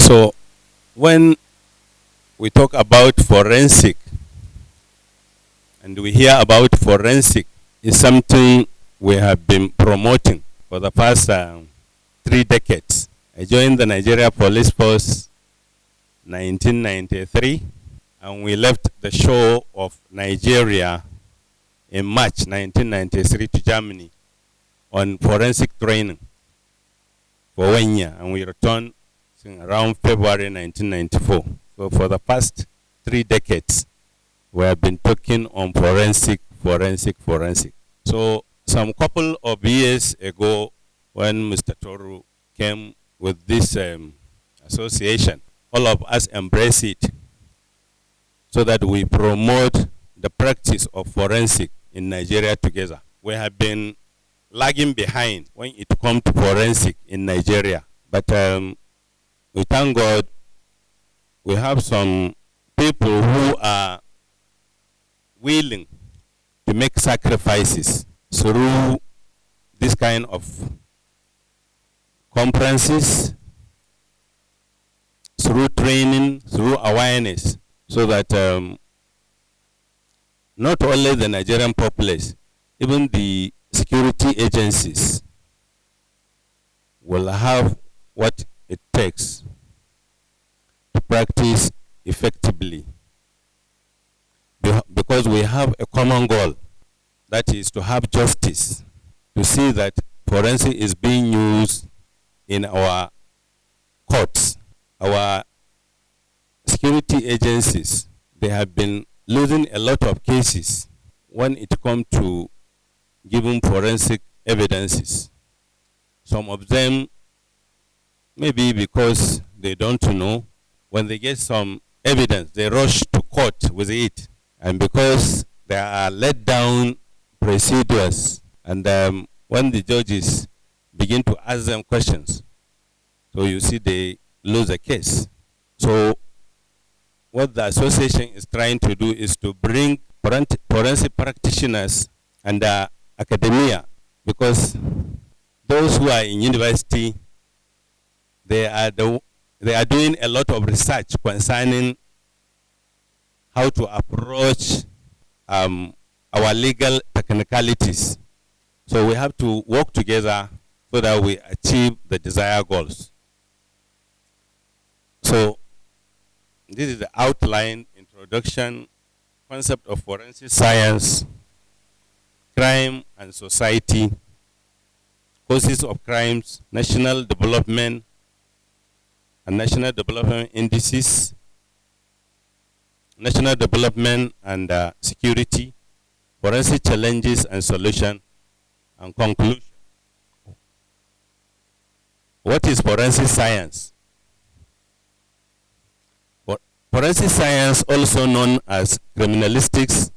So when we talk about forensic and we hear about forensic, is something we have been promoting for the past 3 decades. I joined the Nigeria Police Force 1993, and we left the shore of Nigeria in March 1993 to Germany on forensic training for 1 year, and we returned around February 1994. So for the past 3 decades, we have been talking on forensic. So some couple of years ago, when Mr. Toru came with this association, all of us embraced it so that we promote the practice of forensic in Nigeria together. We have been lagging behind when it comes to forensic in Nigeria, but we thank God we have some people who are willing to make sacrifices through this kind of conferences, through training, through awareness, so that not only the Nigerian populace, even the security agencies will have what it takes to practice effectively. Because we have a common goal, that is to have justice, to see that forensic is being used in our courts. Our security agencies, they have been losing a lot of cases when it comes to giving forensic evidences. Some of them, maybe because they don't know, when they get some evidence, they rush to court with it. And because there are let down procedures, and when the judges begin to ask them questions, so you see they lose a case. So what the association is trying to do is to bring forensic practitioners and academia, because those who are in university, they are doing a lot of research concerning how to approach our legal technicalities. So we have to work together so that we achieve the desired goals. So this is the outline, introduction, concept of forensic science, crime and society, causes of crimes, national development and national development indices, national development and security, forensic challenges and solution, and conclusion. What is forensic science? Forensic science, also known as criminalistics,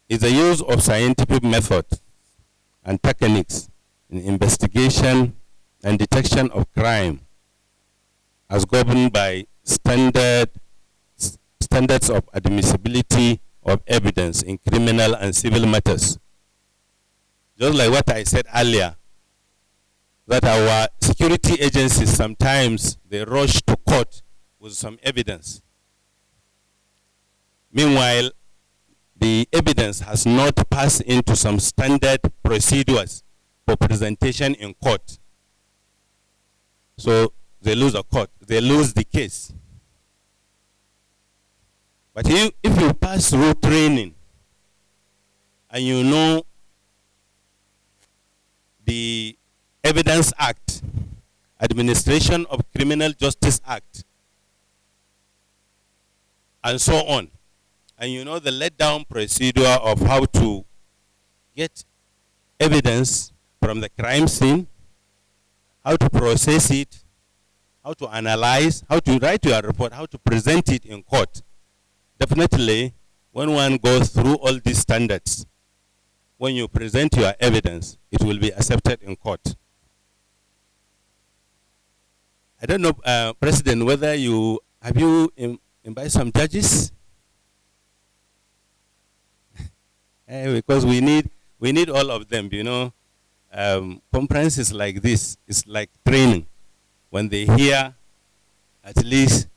is the use of scientific methods and techniques in investigation and detection of crime as governed by standards of admissibility of evidence in criminal and civil matters. Just like what I said earlier, that our security agencies sometimes they rush to court with some evidence. Meanwhile, the evidence has not passed into some standard procedures for presentation in court. So they lose a court, they lose the case. But if you pass through training and you know the Evidence Act, Administration of Criminal Justice Act, and so on, and you know the letdown procedure of how to get evidence from the crime scene, how to process it, how to analyze, how to write your report, how to present it in court. Definitely, when one goes through all these standards, when you present your evidence, it will be accepted in court. I don't know, President, whether have you invited some judges? Because we need all of them, you know. Conferences like this is like training. When they hear At least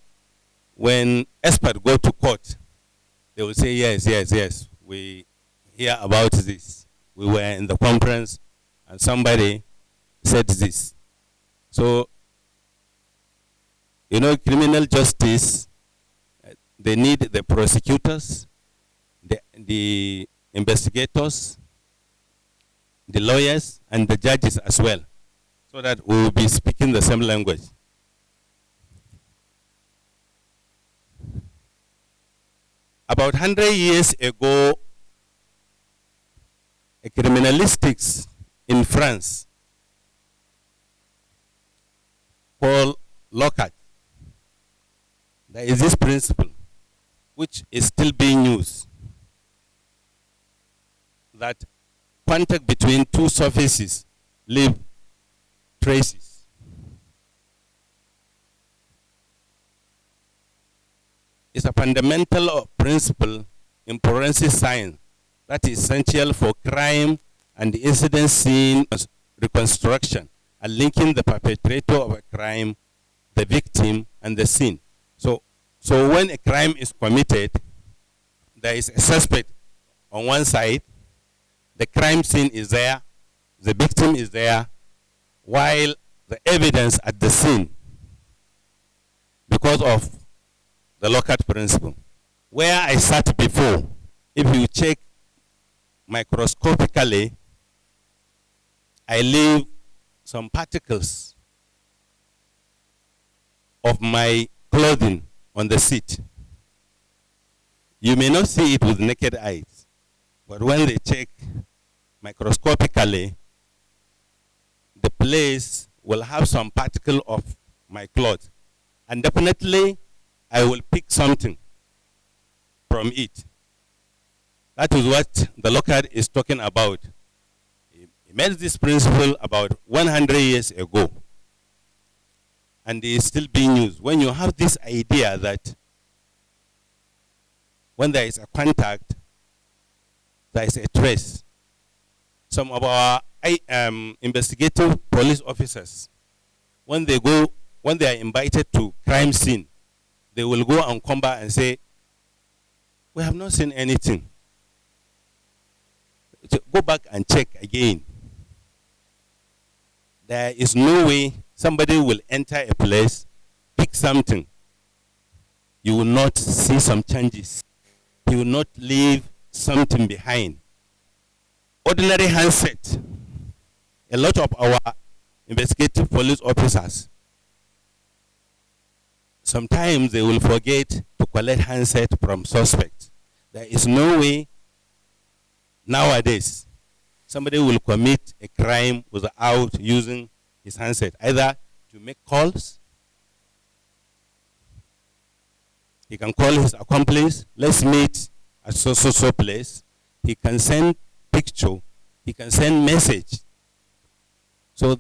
when experts go to court, they will say, yes, yes, yes, we hear about this. We were in the conference and somebody said this. So, you know, criminal justice, they need the prosecutors, the investigators, the lawyers, and the judges as well, so that we will be speaking the same language. About 100 years ago, a criminalistics in France called Lockhart. There is this principle, which is still being used, that contact between two surfaces leave traces. It's a fundamental principle in forensic science that is essential for crime and incident scene reconstruction and linking the perpetrator of a crime, the victim, and the scene. So when a crime is committed, there is a suspect on one side, the crime scene is there, the victim is there, while the evidence at the scene, because of the Lockhart principle. Where I sat before, if you check microscopically, I leave some particles of my clothing on the seat. You may not see it with naked eyes, but when they check microscopically, the place will have some particle of my cloth. And definitely, I will pick something from it. That is what the Lockhart is talking about. He made this principle about 100 years ago. And it is still being used. When you have this idea that when there is a contact, there is a trace. Some of our investigative police officers, when they are invited to crime scene, they will go and come back and say, we have not seen anything. So go back and check again. There is no way somebody will enter a place, pick something. You will not see some changes. You will not leave something behind. Ordinary handset. A lot of our investigative police officers, sometimes they will forget to collect handset from suspects. There is no way nowadays somebody will commit a crime without using his handset, either to make calls. He can call his accomplice, let's meet at so place. He can send picture, he can send message. So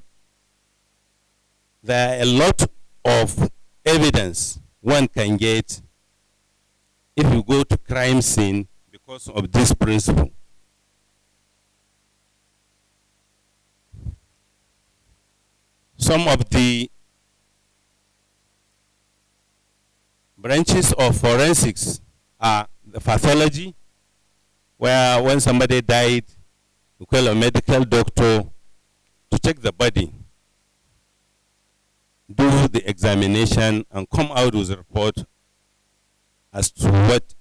there are a lot of evidence one can get if you go to crime scene because of this principle. Some of the branches of forensics are the pathology, where when somebody died, you call a medical doctor to check the body, do the examination, and come out with a report as to what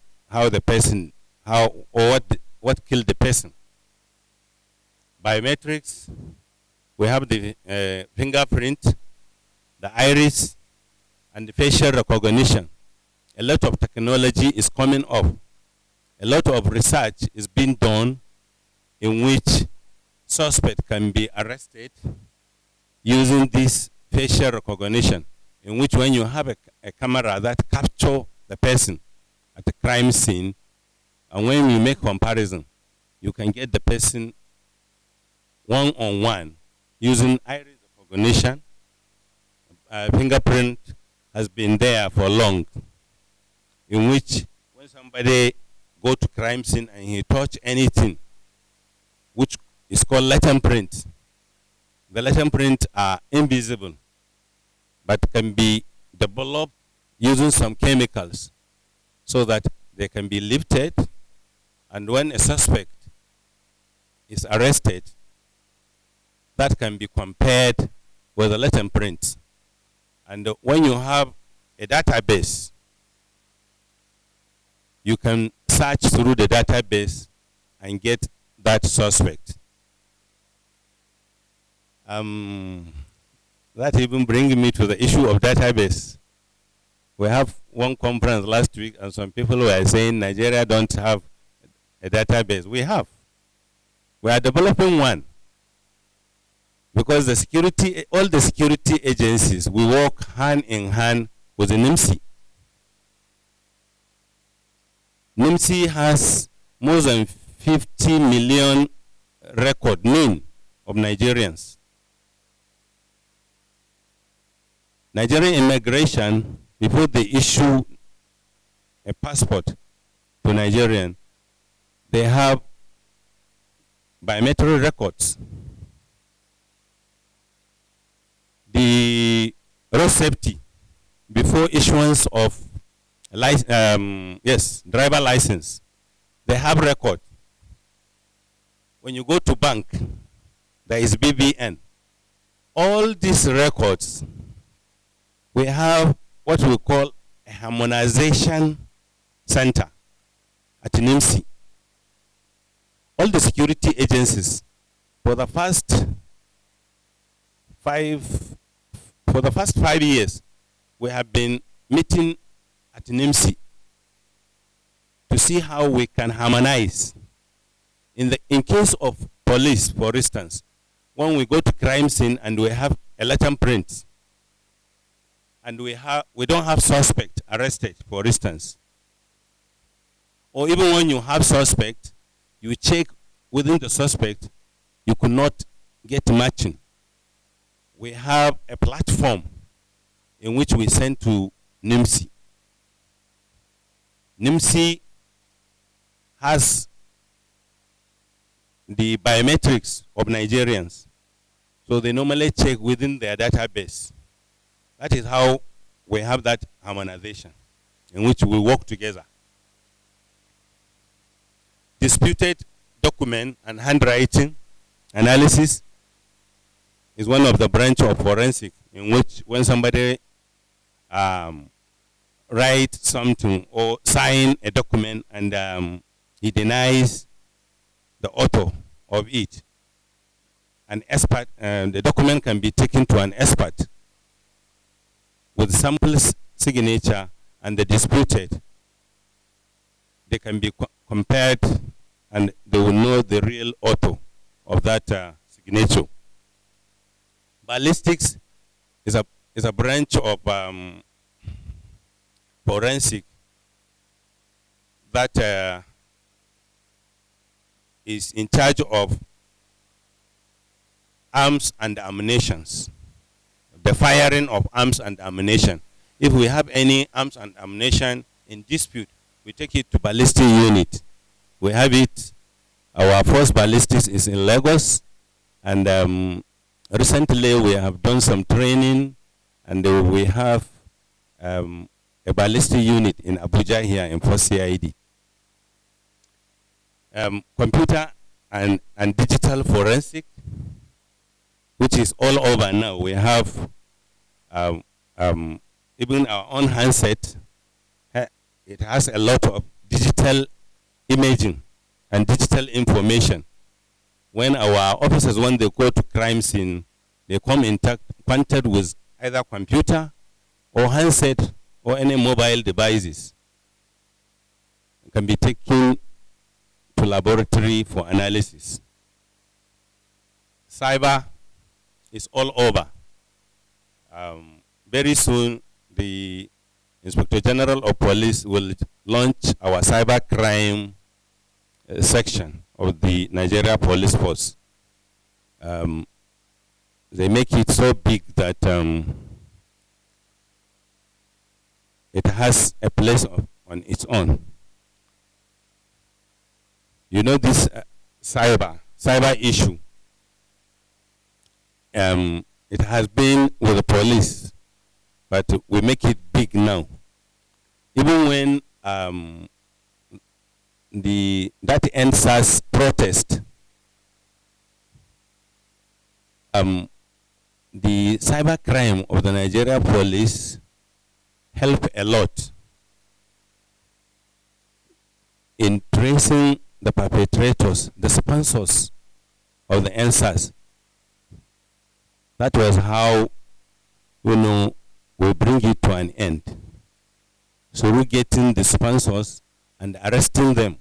killed the person. Biometrics, we have the fingerprint, the iris, and the facial recognition. A lot of technology is coming up. A lot of research is being done in which suspect can be arrested using this facial recognition, in which when you have a camera that captures the person at the crime scene, and when you make comparison, you can get the person one-on-one using iris recognition. Fingerprint has been there for long, in which when somebody go to crime scene and he touch anything, which is called latent print. The latent print are invisible, but can be developed using some chemicals so that they can be lifted, and when a suspect is arrested, that can be compared with the latent prints. And when you have a database, you can search through the database and get that suspect. That even brings me to the issue of database. We have one conference last week, and some people were saying Nigeria don't have a database. We have. We are developing one. Because the security, all the security agencies, we work hand in hand with the NIMC. NIMC has more than 50 million record mean of Nigerians. Nigerian immigration, before they issue a passport to Nigerian, they have biometric records. The road safety, before issuance of driver license, they have record. When you go to bank, there is BVN. All these records, we have what we call a harmonization center at NIMC. All the security agencies, for the first 5 years, we have been meeting at NIMC to see how we can harmonize. In case of police, for instance, when we go to crime scene and we have a latent print, and we don't have suspect arrested, for instance, or even when you have suspect, you check within the suspect, you could not get matching. We have a platform in which we send to NIMC. NIMC has the biometrics of Nigerians, so they normally check within their database. That is how we have that harmonization in which we work together. Disputed document and handwriting analysis is one of the branch of forensic, in which when somebody writes something or sign a document and he denies the author of it, an expert, the document can be taken to an expert with sample signature and the disputed. They can be compared and they will know the real author of that signature. Ballistics is a branch of forensic that is in charge of arms and ammunitions, the firing of arms and ammunition. If we have any arms and ammunition in dispute, we take it to ballistic unit. We have it. Our first ballistics is in Lagos, and recently we have done some training, and we have a ballistic unit in Abuja here in 4 CID. Computer and digital forensic, which is all over now. We have even our own handset. It has a lot of digital imaging and digital information. When our officers, when they go to crime scene, they come in contact with either computer or handset or any mobile devices. It can be taken to laboratory for analysis. Cyber is all over. Very soon, the Inspector General of Police will launch our cyber crime section of the Nigeria Police Force. They make it so big that it has a place on its own. You know, this cyber issue, it has been with the police, but we make it big now. even when that NSAS protest, the cybercrime of the Nigeria police helped a lot in tracing the perpetrators, the sponsors of the NSAS. That was how, we bring it to an end. So we're getting the sponsors and arresting them.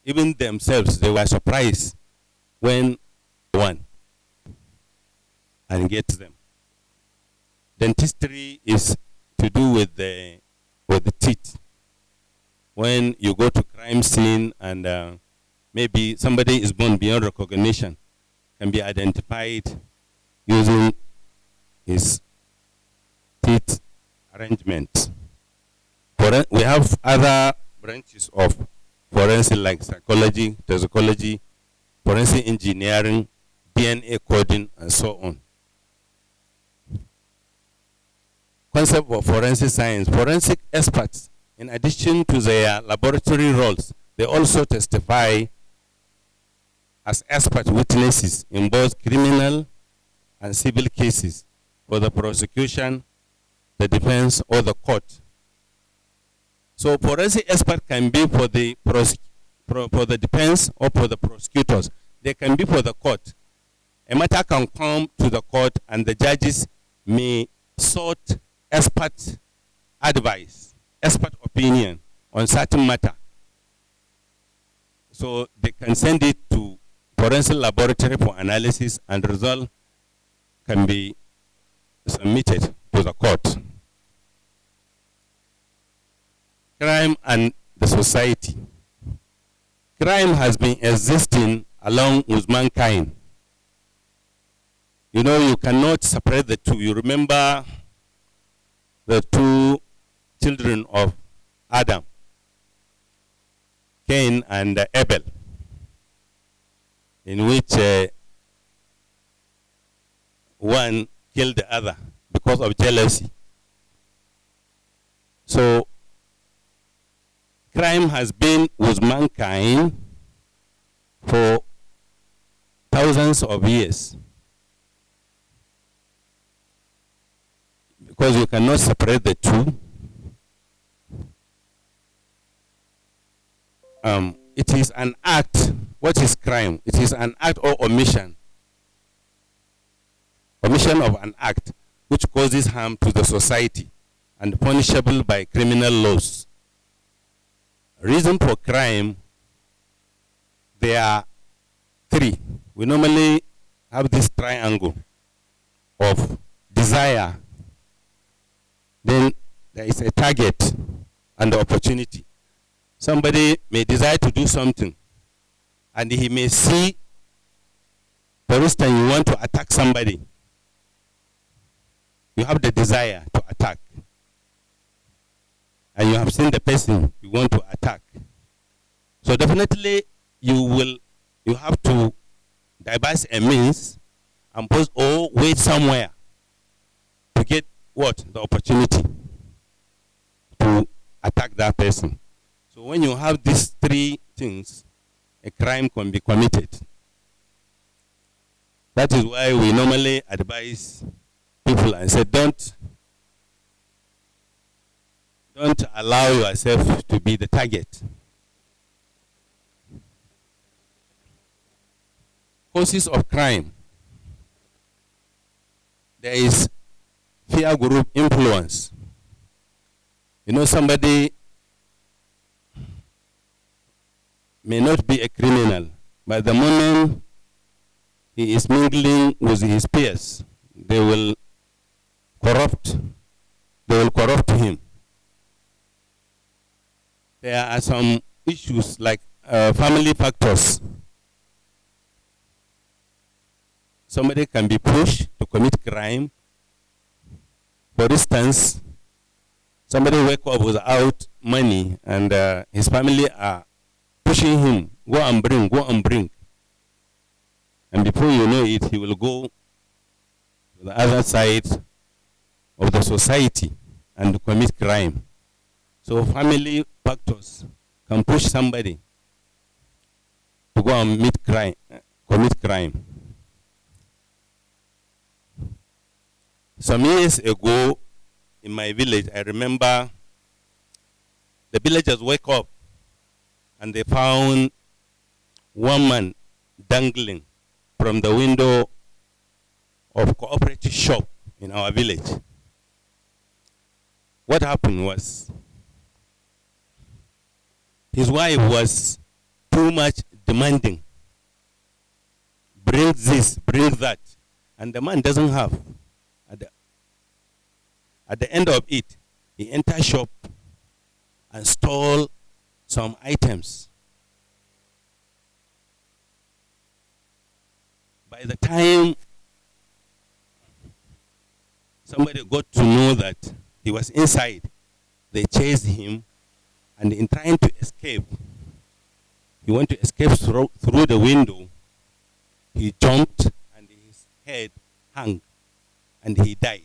Even themselves, they were surprised when one and get them. Dentistry is to do with the teeth. When you go to crime scene and maybe somebody is born beyond recognition, can be identified using his teeth arrangement. We have other branches of forensic like psychology, toxicology, forensic engineering, DNA coding, and so on. Concept of forensic science. Forensic experts, in addition to their laboratory roles, they also testify as expert witnesses in both criminal and civil cases for the prosecution, the defense, or the court. So forensic expert can be for the defense or for the prosecutors. They can be for the court. A matter can come to the court and the judges may sought expert advice, expert opinion on certain matter. So they can send it to forensic laboratory for analysis and result can be submitted to the court. Crime and the society. Crime has been existing along with mankind. You cannot separate the two. You remember the two children of Adam, Cain and Abel, in which one killed the other because of jealousy. So crime has been with mankind for thousands of years. Because you cannot separate the two. It is an act. What is crime? It is an act or omission. Omission of an act which causes harm to the society and punishable by criminal laws. Reason for crime, there are three. We normally have this triangle of desire. Then there is a target and the opportunity. Somebody may desire to do something and he may see, for instance, you want to attack somebody. You have the desire to attack. And you have seen the person you want to attack. So definitely you have to devise a means and pose or wait somewhere to get what? The opportunity to attack that person. So when you have these three things, a crime can be committed. That is why we normally advise people and say, don't allow yourself to be the target. Causes of crime. There is peer group influence. Somebody may not be a criminal, but the moment he is mingling with his peers, they will corrupt him. There are some issues like family factors. Somebody can be pushed to commit crime. For instance, somebody wake up without money and his family are pushing him, go and bring. And before you know it, he will go to the other side of the society and commit crime. So family factors can push somebody to go and commit crime. Some years ago in my village, I remember the villagers wake up and they found one man dangling from the window of cooperative shop in our village. What happened was his wife was too much demanding. Bring this, bring that. And the man doesn't have. At the end of it, he entered shop and stole some items. By the time somebody got to know that he was inside, they chased him, and in trying to escape, he wanted to escape through the window. He jumped and his head hung and he died.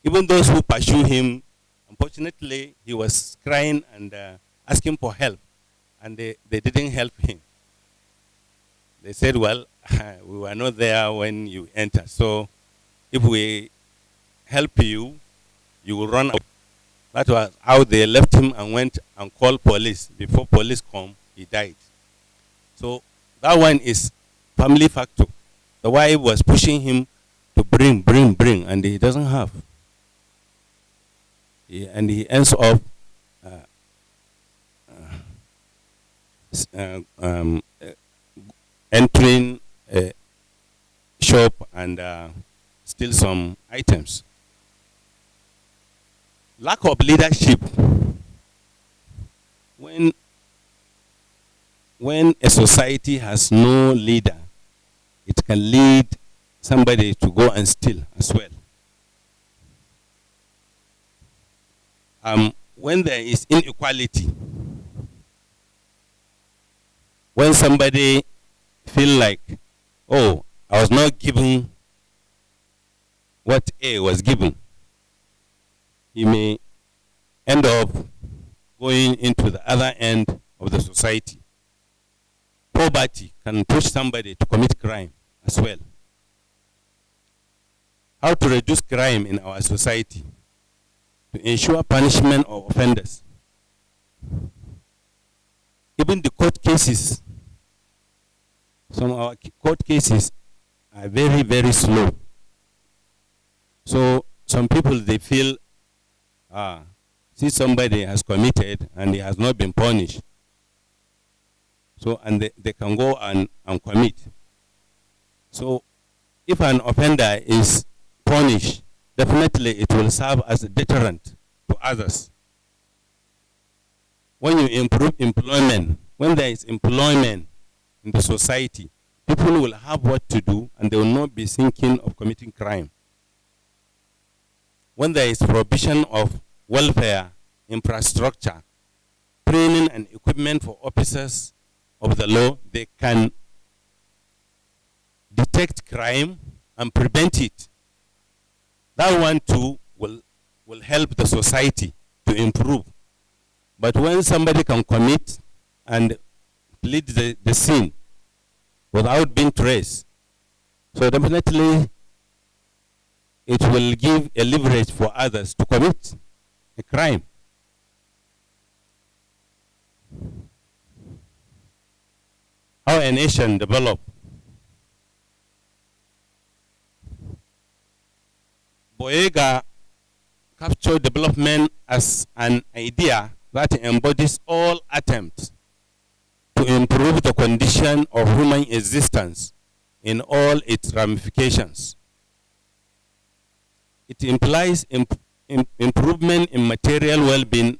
Even those who pursued him, unfortunately, he was crying and asking for help, and they didn't help him. They said, well, we were not there when you entered, so if we help you, you will run out. That was how they left him and went and called police. Before police come, he died. So that one is family factor. The wife was pushing him to bring, and he doesn't have. And he ends up entering a shop and steal some items. Lack of leadership. When a society has no leader, it can lead somebody to go and steal as well. When there is inequality, when somebody feel like, oh, I was not given what A was given, he may end up going into the other end of the society. Poverty can push somebody to commit crime as well. How to reduce crime in our society? To ensure punishment of offenders. Even the court cases, some of our court cases are very, very slow. So some people, they feel, see somebody has committed and he has not been punished. So, and they can go and commit. So if an offender is punished, definitely it will serve as a deterrent to others. When you improve employment, when there is employment in the society, people will have what to do and they will not be thinking of committing crime. When there is provision of welfare, infrastructure, training and equipment for officers of the law, they can detect crime and prevent it. That one too will help the society to improve. But when somebody can commit and plead the sin without being traced, so definitely it will give a leverage for others to commit a crime. How a nation develop. Boyega captured development as an idea that embodies all attempts to improve the condition of human existence in all its ramifications. It implies improvement in material well-being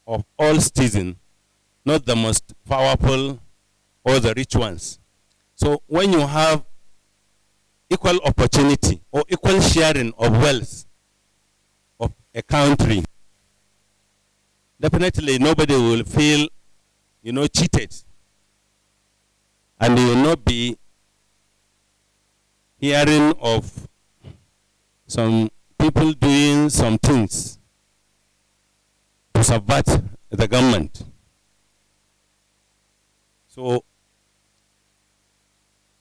of all citizens, not the most powerful or the rich ones. So when you have equal opportunity or equal sharing of wealth of a country, definitely nobody will feel, cheated. And you will not be hearing of some people doing some things to subvert the government. So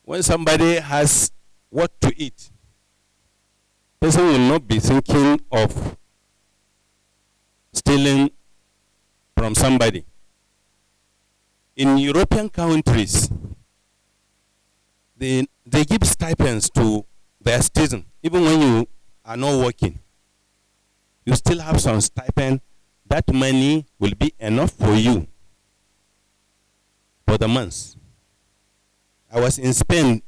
when somebody has what to eat, person will not be thinking of stealing from somebody. In European countries, they give stipends to their citizens. Even when you are not working, you still have some stipend. That money will be enough for you for the month. I was in Spain,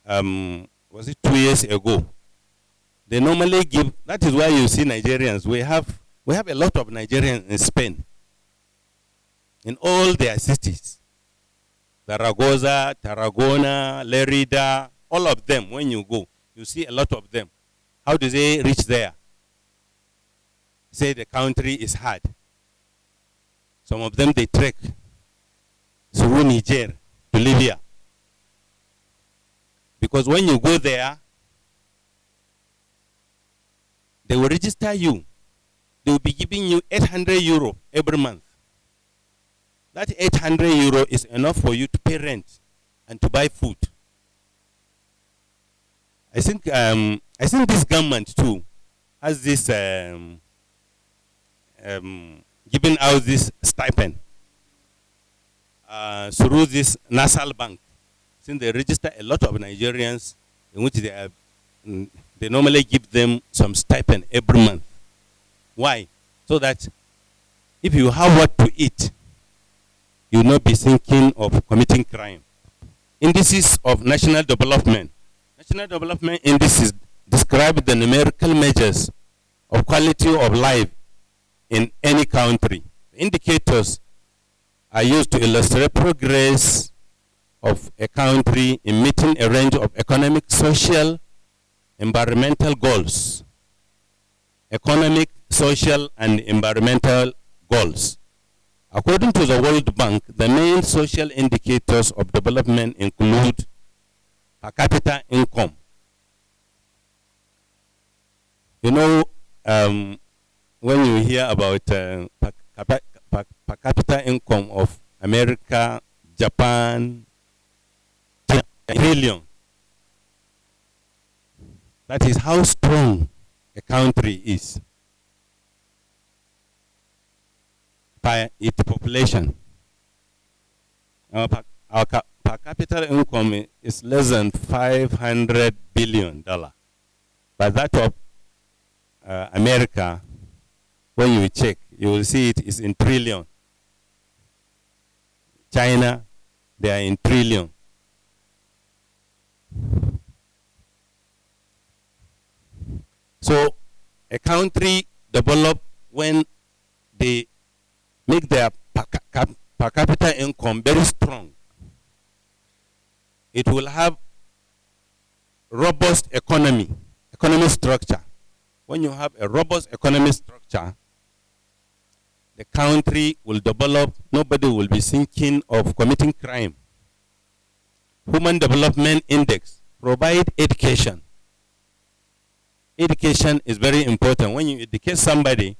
was it 2 years ago? They normally give, that is why you see Nigerians, we have a lot of Nigerians in Spain, in all their cities. Zaragoza, Tarragona, Lerida, all of them, when you go, you see a lot of them. How do they reach there? Say the country is hard. Some of them, they trek through Niger to Libya. Because when you go there, they will register you. They will be giving you 800 euro every month. That 800 euro is enough for you to pay rent and to buy food. I think this government too has this giving out this stipend through this National Bank. Since they register a lot of Nigerians, in which they normally give them some stipend every month. Why? So that if you have what to eat, you will not be thinking of committing crime. Indices of national development. National development indices describe the numerical measures of quality of life in any country. Indicators are used to illustrate progress of a country in meeting a range of economic, social, environmental goals. Economic, social, and environmental goals. According to the World Bank, the main social indicators of development include per capita income. You know, when you hear about per capita income of America, Japan, trillion, that is how strong a country is by its population. Our per capita income is less than $500 billion. But that of America, when you check, you will see it is in trillion. China, they are in trillion. So a country develop when they make their per capita income very strong. It will have robust economic structure. When you have a robust economic structure, the country will develop. Nobody will be thinking of committing crime. Human Development Index provide education. Education is very important. When you educate somebody,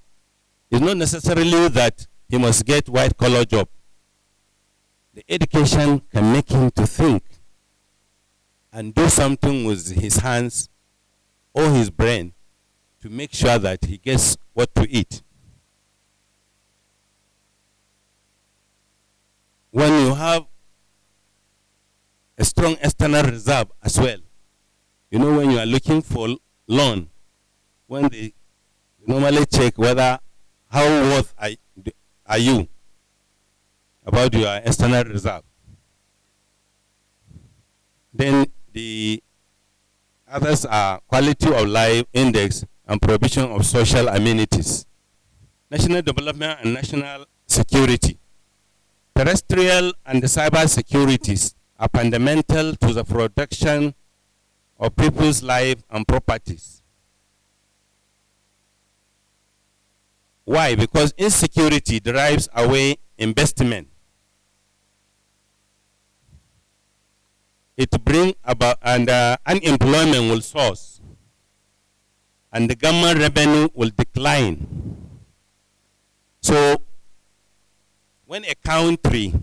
it's not necessarily that he must get white-collar job. The education can make him to think and do something with his hands or his brain to make sure that he gets what to eat. When you have a strong external reserve as well, you know, when you are looking for loan, when they normally check whether how worth are you about your external reserve. Then the others are quality of life index and provision of social amenities. National development and national security. Terrestrial and cyber securities are fundamental to the protection of people's life and properties. Why? Because insecurity drives away investment. It brings about, and unemployment will source. and the government revenue will decline. So when a country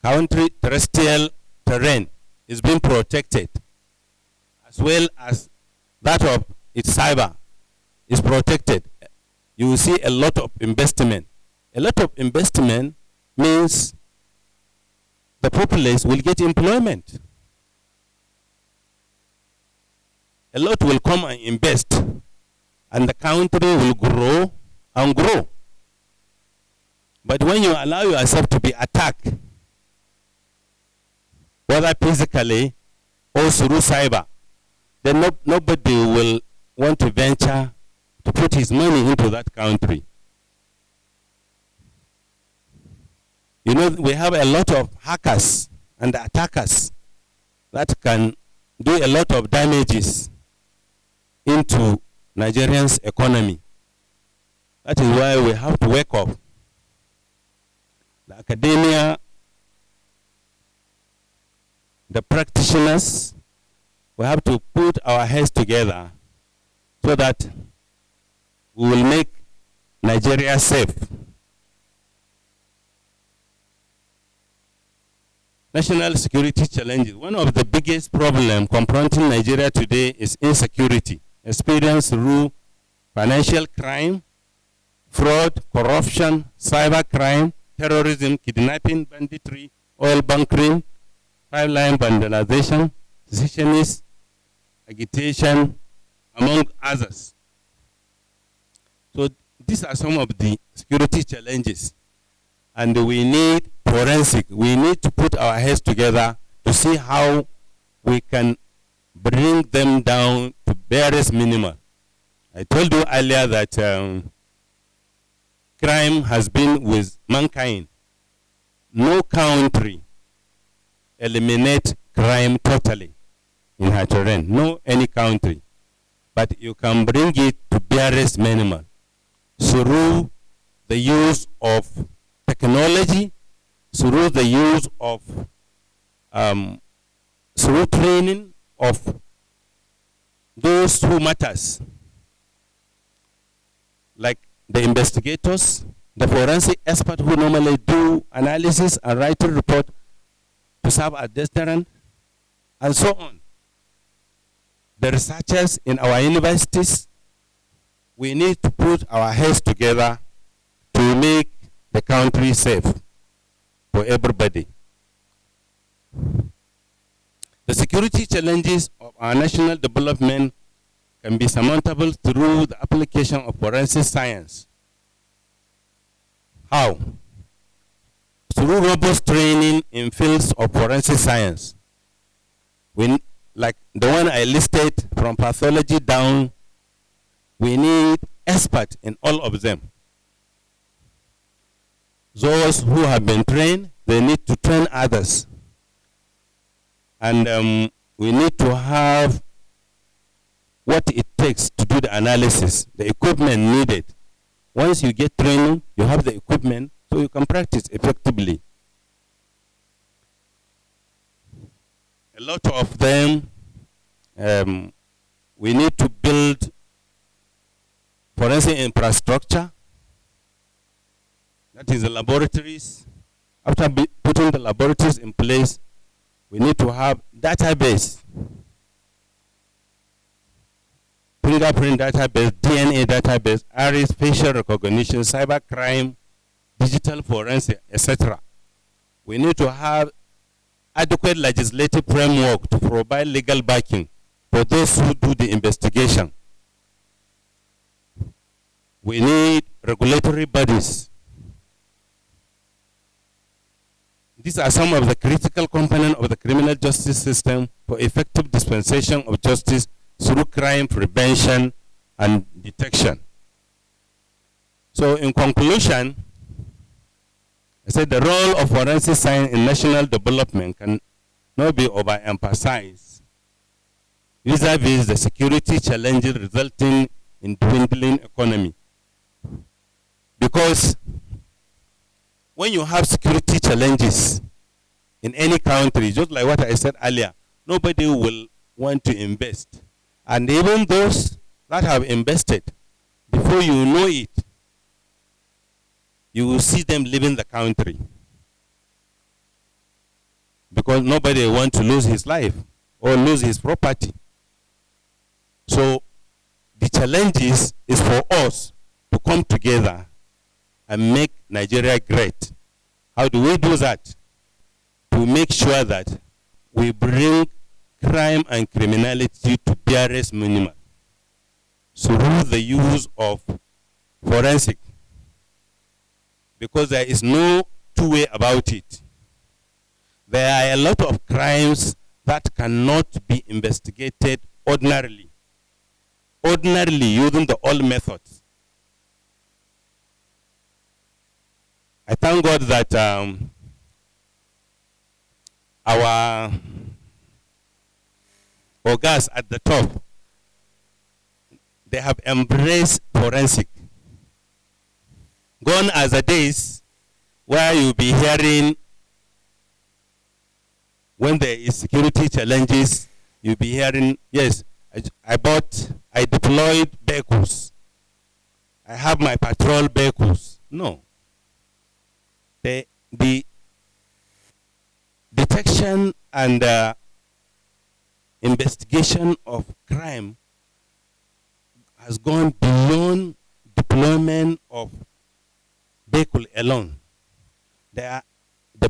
terrestrial terrain is being protected, as well as that of its cyber is protected, you will see a lot of investment. A lot of investment means the populace will get employment. A lot will come and invest, and the country will grow and grow. But when you allow yourself to be attacked, whether physically or through cyber, then nobody will want to venture to put his money into that country. You know, we have a lot of hackers and attackers that can do a lot of damages into Nigerians' economy. That is why we have to wake up. The academia, the practitioners, we have to put our heads together so that we will make Nigeria safe. National security challenges. One of the biggest problems confronting Nigeria today is insecurity, experienced through financial crime, fraud, corruption, cyber crime, terrorism, kidnapping, banditry, oil bunkering, pipeline vandalization, secessionist agitation, among others. So these are some of the security challenges, and we need forensic. We need to put our heads together to see how we can bring them down to barest minimum. I told you earlier that crime has been with mankind. No country eliminates crime totally in her terrain. No any country. But you can bring it to barest minimum through the use of technology, through the use of through training of those who matters, like the investigators, the forensic expert who normally do analysis and write a report to serve as deterrent, and so on. The researchers in our universities, we need to put our heads together to make the country safe for everybody. The security challenges of our national development can be surmountable through the application of forensic science. How? Through robust training in fields of forensic science. Like the one I listed from pathology down, we need experts in all of them. Those who have been trained, they need to train others. And we need to have what it takes to do the analysis, the equipment needed. Once you get training, you have the equipment, so you can practice effectively. A lot of them, we need to build forensic infrastructure. That is the laboratories. After putting the laboratories in place, we need to have database, fingerprint database, DNA database, iris, facial recognition, cyber crime, digital forensic, etc. We need to have adequate legislative framework to provide legal backing for those who do the investigation. We need regulatory bodies. These are some of the critical components of the criminal justice system for effective dispensation of justice through crime prevention and detection. So in conclusion, I said the role of forensic science in national development can not be overemphasized vis-a-vis the security challenges resulting in dwindling economy. Because when you have security challenges in any country, just like what I said earlier, nobody will want to invest. And even those that have invested, before you know it, you will see them leaving the country because nobody wants to lose his life or lose his property. So the challenge is for us to come together and make Nigeria great. How do we do that? To make sure that we bring crime and criminality to barest minimum through the use of forensic, because there is no two way about it. There are a lot of crimes that cannot be investigated ordinarily using the old methods. I thank God that our orgas at the top, they have embraced forensic. Gone are the days where you'll be hearing, when there is security challenges, you'll be hearing, yes, I deployed vehicles. I have my patrol vehicles. No. The detection and investigation of crime has gone beyond deployment of vehicle alone. The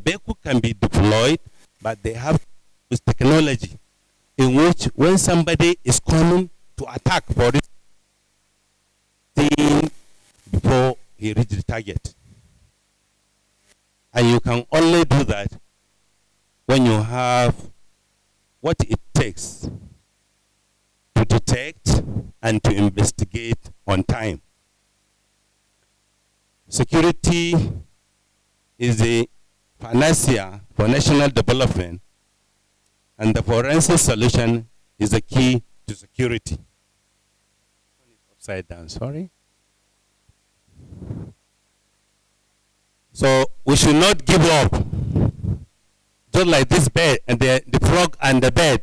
vehicle can be deployed, but they have this technology in which when somebody is coming to attack for this thing before he reaches the target. And you can only do that when you have what it takes to detect and to investigate on time. Security is the panacea for national development, and the forensic solution is the key to security. Upside down, sorry. So we should not give up. Just like this bed and the frog and the bed.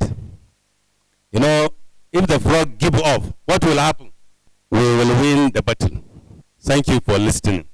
You know, if the frog give up, what will happen? We will win the battle. Thank you for listening.